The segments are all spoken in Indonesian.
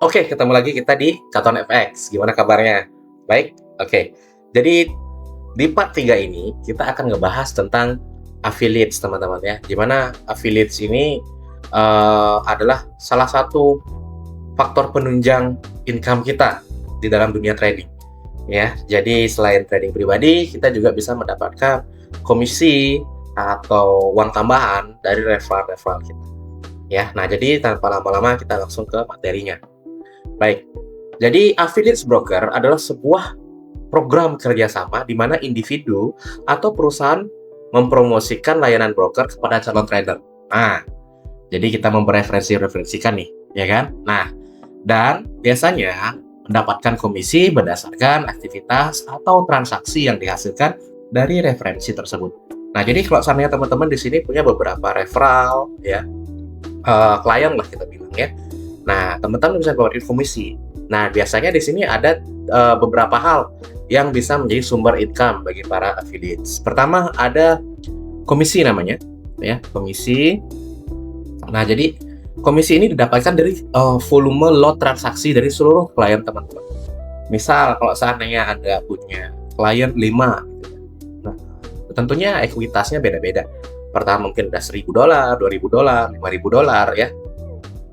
Oke, ketemu lagi kita di Katon FX. Gimana kabarnya? Baik? Oke. Jadi di part 3 ini kita akan ngebahas tentang affiliates, teman-teman ya. Dimana affiliates ini adalah salah satu faktor penunjang income kita di dalam dunia trading. Ya, jadi selain trading pribadi, kita juga bisa mendapatkan komisi atau uang tambahan dari referral kita. Ya, nah jadi tanpa lama-lama kita langsung ke materinya. Baik, jadi affiliates broker adalah sebuah program kerjasama di mana individu atau perusahaan mempromosikan layanan broker kepada calon trader. Nah, jadi kita referensikan nih, ya kan? Nah, dan biasanya mendapatkan komisi berdasarkan aktivitas atau transaksi yang dihasilkan dari referensi tersebut. Nah, jadi kalau seandainya teman-teman di sini punya beberapa referral, ya, klien lah kita bilang ya. Nah, teman-teman bisa dapetin komisi. Nah, biasanya di sini ada beberapa hal yang bisa menjadi sumber income bagi para affiliates. Pertama ada komisi namanya, ya, komisi. Nah, jadi komisi ini didapatkan dari volume lot transaksi dari seluruh klien teman-teman. Misal kalau seandainya Anda punya klien 5, nah, tentunya ekuitasnya beda-beda. Pertama mungkin udah $1.000, $2.000, $5.000 ya.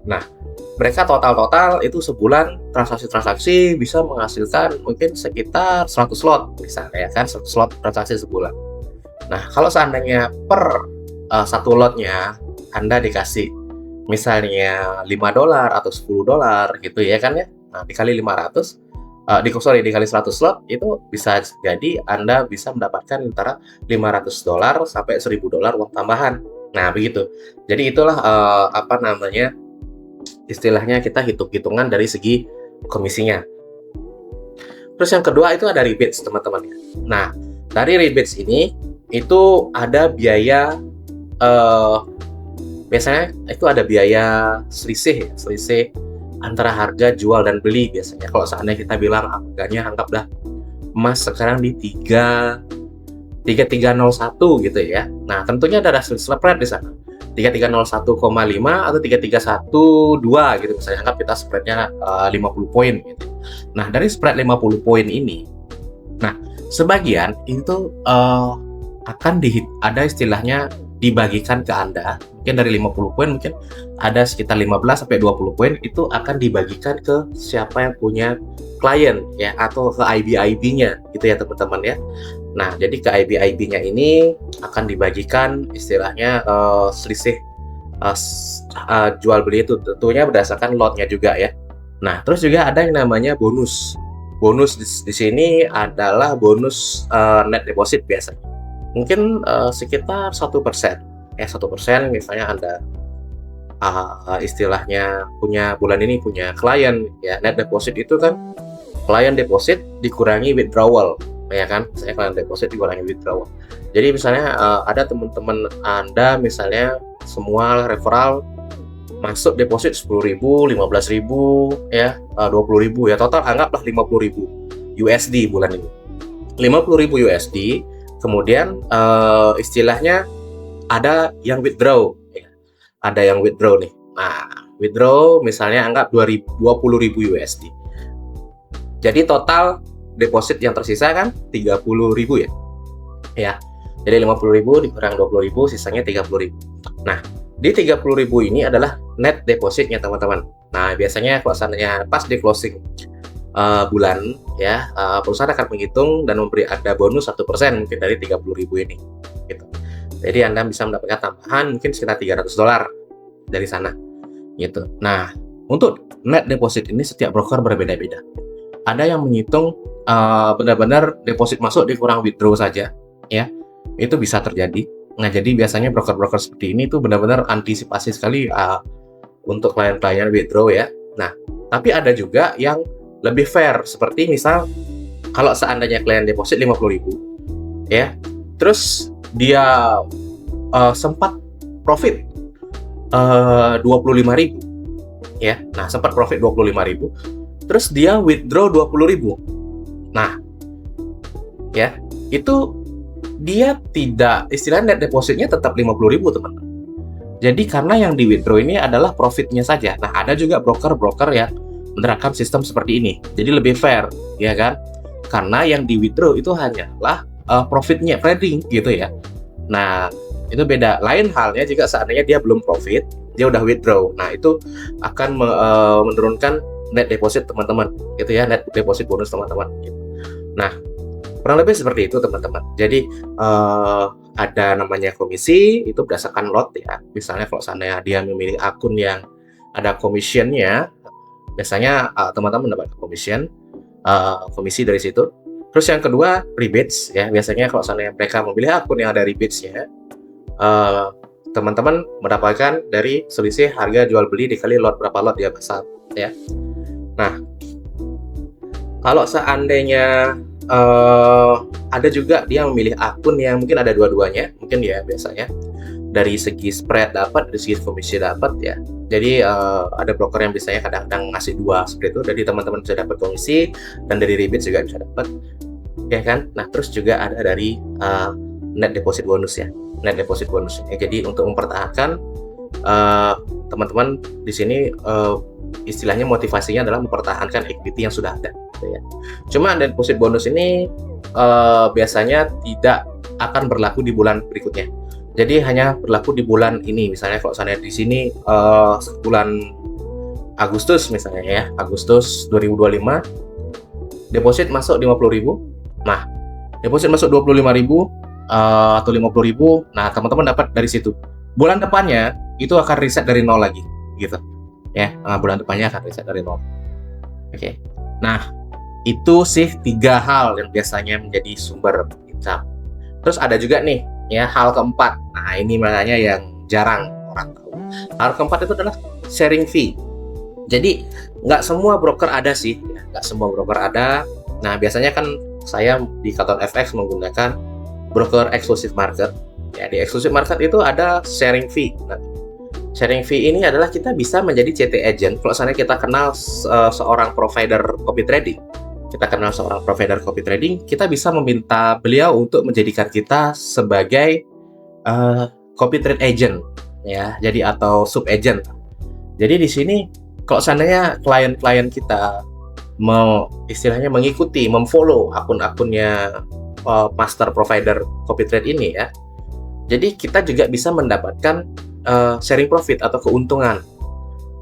Nah, mereka total itu sebulan transaksi-transaksi bisa menghasilkan mungkin sekitar 100 lot misalnya ya kan, 100 lot transaksi sebulan. Nah, kalau seandainya per satu lotnya Anda dikasih misalnya $5 atau $10 gitu ya kan ya. Nah, dikali 500 dikali 100 lot itu bisa jadi Anda bisa mendapatkan antara $500 sampai $1.000 uang tambahan. Nah, begitu. Jadi itulah istilahnya kita hitung-hitungan dari segi komisinya. Terus yang kedua itu ada rebates teman-teman. Nah, dari rebates ini itu ada biaya biasanya itu ada biaya selisih antara harga jual dan beli biasanya. Kalau seandainya kita bilang harganya anggaplah emas sekarang di 3301 gitu ya. Nah, tentunya ada spread di sana. 3301,5 atau 3312 gitu misalnya, anggap kita spreadnya 50 poin gitu. Nah, dari spread 50 poin ini, nah sebagian itu ada istilahnya dibagikan ke Anda. Mungkin dari 50 poin mungkin ada sekitar 15 sampai 20 poin itu akan dibagikan ke siapa yang punya klien ya, atau ke IB-IB-nya gitu ya teman-teman ya. Nah, jadi ke IB-IB-nya ini akan dibagikan istilahnya selisih jual beli itu tentunya berdasarkan lotnya juga ya. Nah, terus juga ada yang namanya bonus. Bonus di sini adalah bonus net deposit biasanya. Mungkin sekitar 1%. 1% misalnya Anda istilahnya bulan ini punya klien ya, net deposit itu kan klien deposit dikurangi withdrawal ya kan, saya klien deposit dikurangi withdrawal. Jadi misalnya ada teman-teman Anda misalnya semua referral masuk deposit 10.000, 15.000 ya, 20.000 ya, total anggaplah 50.000 USD bulan ini. 50.000 USD, kemudian istilahnya ada yang withdraw ya. Ada yang withdraw nih. Nah, withdraw misalnya anggap 20.000 USD. Jadi total deposit yang tersisa kan 30.000 ya. Ya. Jadi 50.000 dikurang 20.000 sisanya 30.000. Nah, di 30.000 ini adalah net depositnya teman-teman. Nah, biasanya kalau seandainya pas di closing bulan ya, perusahaan akan menghitung dan memberi Anda bonus 1% mungkin dari 30.000 ini gitu. Jadi Anda bisa mendapatkan tambahan mungkin sekitar $300 dari sana gitu. Nah, untuk net deposit ini setiap broker berbeda-beda. Ada yang menghitung benar-benar deposit masuk dikurang withdraw saja ya, itu bisa terjadi. Nah, jadi biasanya broker-broker seperti ini tuh benar-benar antisipasi sekali untuk klien-klien withdraw ya. Nah, tapi ada juga yang lebih fair, seperti misal kalau seandainya klien deposit 50.000 ya, terus dia sempat profit 25.000 ya. Nah, sempat profit 25.000, terus dia withdraw 20.000. Nah, ya, itu dia tidak, istilahnya net depositnya tetap 50.000 teman-teman. Jadi karena yang di withdraw ini adalah profitnya saja. Nah, ada juga broker-broker yang menerapkan sistem seperti ini. Jadi lebih fair, ya kan? Karena yang di withdraw itu hanyalah profitnya trading gitu ya. Nah, itu beda. Lain halnya jika seandainya dia belum profit, dia udah withdraw. Nah, itu akan menurunkan net deposit teman-teman, gitu ya, net deposit bonus teman-teman. Gitu. Nah, kurang lebih seperti itu teman-teman. Jadi ada namanya komisi, itu berdasarkan lot ya. Misalnya kalau seandainya dia memilih akun yang ada commission-nya, biasanya teman-teman mendapat komisi dari situ. Terus yang kedua rebates ya, biasanya kalau seandainya mereka memilih akun yang ada rebates-nya, teman-teman mendapatkan dari selisih harga jual beli dikali lot berapa lot dia pasang ya. Nah, kalau seandainya ada juga dia memilih akun yang mungkin ada dua-duanya, mungkin ya biasanya dari segi spread dapat, dari segi komisi dapat ya. Jadi ada broker yang biasanya kadang-kadang ngasih dua seperti itu, jadi teman-teman bisa dapat komisi dan dari rebate juga bisa dapat, ya kan? Nah, terus juga ada dari net deposit bonus ya, net deposit bonus. Ya, jadi untuk mempertahankan teman-teman di sini istilahnya motivasinya adalah mempertahankan equity yang sudah ada. Gitu ya. Cuma net deposit bonus ini biasanya tidak akan berlaku di bulan berikutnya. Jadi hanya berlaku di bulan ini. Misalnya kalau saya di sini bulan Agustus misalnya ya, Agustus 2025 deposit masuk 50.000. Nah, deposit masuk 25.000 atau 50.000. Nah, teman-teman dapat dari situ. Bulan depannya itu akan reset dari nol lagi, gitu. Ya, bulan depannya akan reset dari nol. Oke. Nah, itu sih 3 hal yang biasanya menjadi sumber income. Terus ada juga nih ya hal keempat. Nah, ini makanya yang jarang orang tahu. Hal keempat itu adalah sharing fee. Jadi nggak semua broker ada sih, nggak semua broker ada. Nah, biasanya kan saya di Katon FX menggunakan broker exclusive market. Ya, di exclusive market itu ada sharing fee. Nah, sharing fee ini adalah kita bisa menjadi CT agent. Kalau misalnya kita kenal seorang provider copy trading, kita bisa meminta beliau untuk menjadikan kita sebagai copy trade agent ya, jadi atau sub agent. Jadi di sini kalau seandainya klien-klien kita mau istilahnya mengikuti, memfollow akun-akunnya master provider copy trade ini ya, jadi kita juga bisa mendapatkan sharing profit atau keuntungan,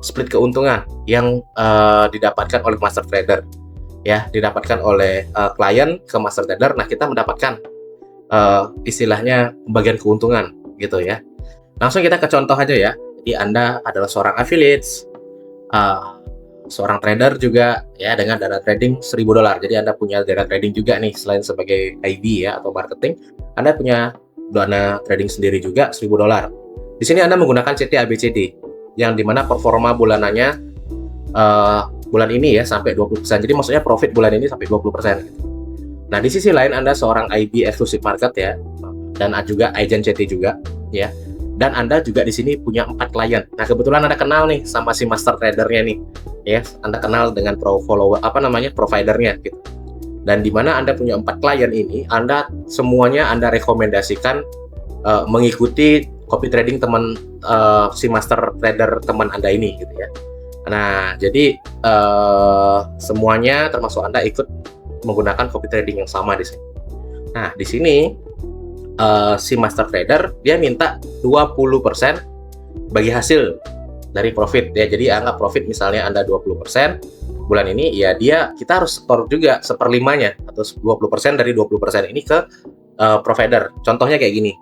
split keuntungan yang didapatkan oleh master trader. Ya, didapatkan oleh klien ke master trader. Nah, kita mendapatkan istilahnya bagian keuntungan gitu ya. Langsung kita ke contoh aja ya. Jadi Anda adalah seorang affiliates, seorang trader juga ya dengan dana trading $1.000. Jadi Anda punya dana trading juga nih, selain sebagai IB ya atau marketing, Anda punya dana trading sendiri juga $1.000. Di sini Anda menggunakan CT ABCD yang dimana performa bulanannya bulan ini ya sampai 20%. Jadi maksudnya profit bulan ini sampai 20%. Nah, di sisi lain Anda seorang IB exclusive market ya, dan juga agent CT juga ya. Dan Anda juga di sini punya 4 klien. Nah, kebetulan Anda kenal nih sama si master tradernya nih. Ya, Anda kenal dengan providernya gitu. Dan di mana Anda punya 4 klien ini, Anda semuanya Anda rekomendasikan mengikuti copy trading teman si master trader teman Anda ini gitu ya. Nah, jadi semuanya termasuk Anda ikut menggunakan copy trading yang sama di sini. Nah, di sini si master trader dia minta 20% bagi hasil dari profit ya. Jadi anggap profit misalnya Anda 20% bulan ini, ya kita harus setor juga 1/5-nya atau 20% dari 20% ini ke provider. Contohnya kayak gini.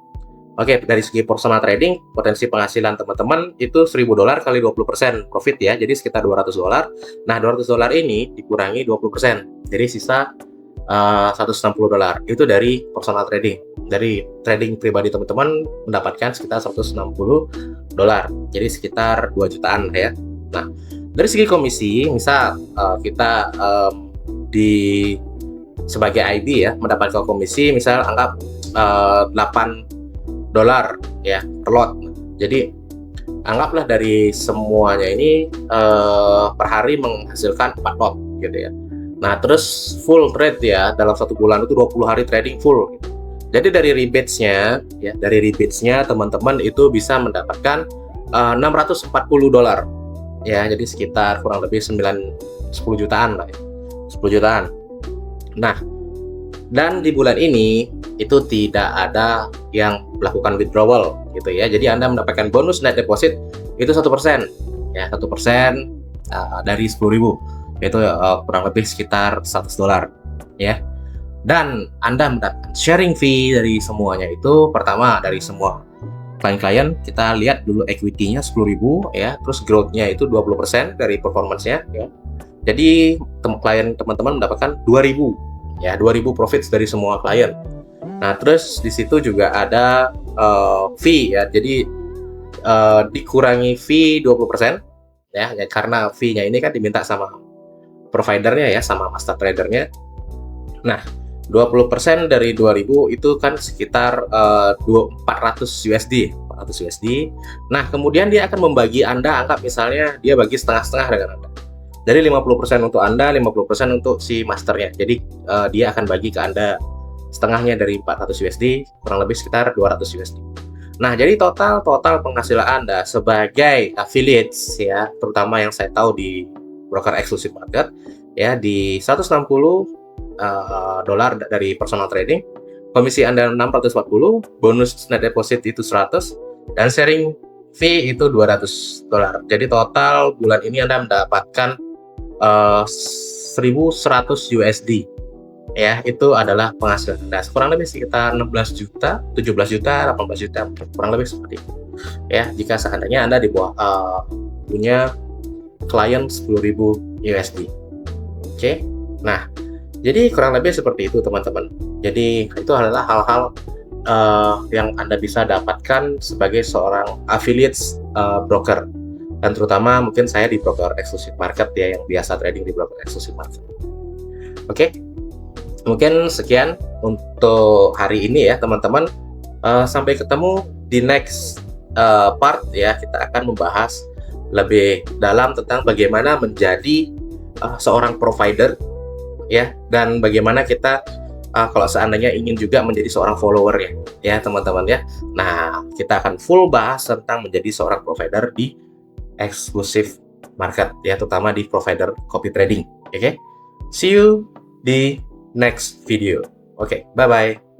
Oke, dari segi personal trading, potensi penghasilan teman-teman itu $1.000 kali 20% profit ya, jadi sekitar $200. Nah, $200 ini dikurangi 20%, jadi sisa $160. Itu dari personal trading. Dari trading pribadi teman-teman mendapatkan sekitar $160, jadi sekitar 2 jutaan ya. Nah, dari segi komisi, misal kita sebagai IB ya mendapatkan komisi misal anggap $8 ya per lot. Jadi anggaplah dari semuanya ini per hari menghasilkan 4 lot gitu ya. Nah, terus full trade ya dalam 1 bulan itu 20 hari trading full gitu. Jadi dari rebate-nya teman-teman itu bisa mendapatkan $640 ya, jadi sekitar kurang lebih 10 jutaan lah ya. 10 jutaan. Nah, dan di bulan ini itu tidak ada yang melakukan withdrawal gitu ya. Jadi Anda mendapatkan bonus net deposit itu 1%, ya 1% dari 10.000, yaitu kurang lebih sekitar $100 ya. Dan Anda mendapatkan sharing fee dari semuanya itu. Pertama, dari semua klien-klien kita lihat dulu equity-nya 10.000 ya, terus growth-nya itu 20% dari performance-nya ya. Jadi klien teman-teman mendapatkan 2.000 ya, 2.000 profits dari semua klien. Nah, terus di situ juga ada fee ya. Jadi dikurangi fee 20% ya, karena fee-nya ini kan diminta sama providernya ya, sama master tradernya. Nah, 20% dari 2.000 itu kan sekitar 400 USD. Nah, kemudian dia akan membagi Anda, anggap misalnya dia bagi setengah-setengah dengan Anda. Jadi 50% untuk Anda, 50% untuk si masternya. Jadi dia akan bagi ke Anda setengahnya dari 400 USD, kurang lebih sekitar 200 USD. Nah, jadi total penghasilan Anda sebagai affiliates ya, terutama yang saya tahu di broker exclusive market ya, di 160 dolar dari personal trading, komisi Anda 640, bonus net deposit itu 100, dan sharing fee itu $200. Jadi total bulan ini Anda mendapatkan 1.100 USD ya, itu adalah penghasilan Anda kurang lebih sekitar 16 juta, 17 juta, 18 juta, kurang lebih seperti itu ya, jika seandainya Anda di bawah punya klien 10.000 USD. Oke. Nah, jadi kurang lebih seperti itu teman-teman. Jadi itu adalah hal-hal yang Anda bisa dapatkan sebagai seorang affiliates broker. Dan terutama mungkin saya di broker exclusive market ya, yang biasa trading di broker exclusive market. Oke, mungkin sekian untuk hari ini ya teman-teman. Sampai ketemu di next part ya. Kita akan membahas lebih dalam tentang bagaimana menjadi seorang provider ya, dan bagaimana kita kalau seandainya ingin juga menjadi seorang follower ya teman-teman ya. Nah, kita akan full bahas tentang menjadi seorang provider di exclusive market ya, terutama di provider copy trading. Oke, see you di next video. Oke, bye bye.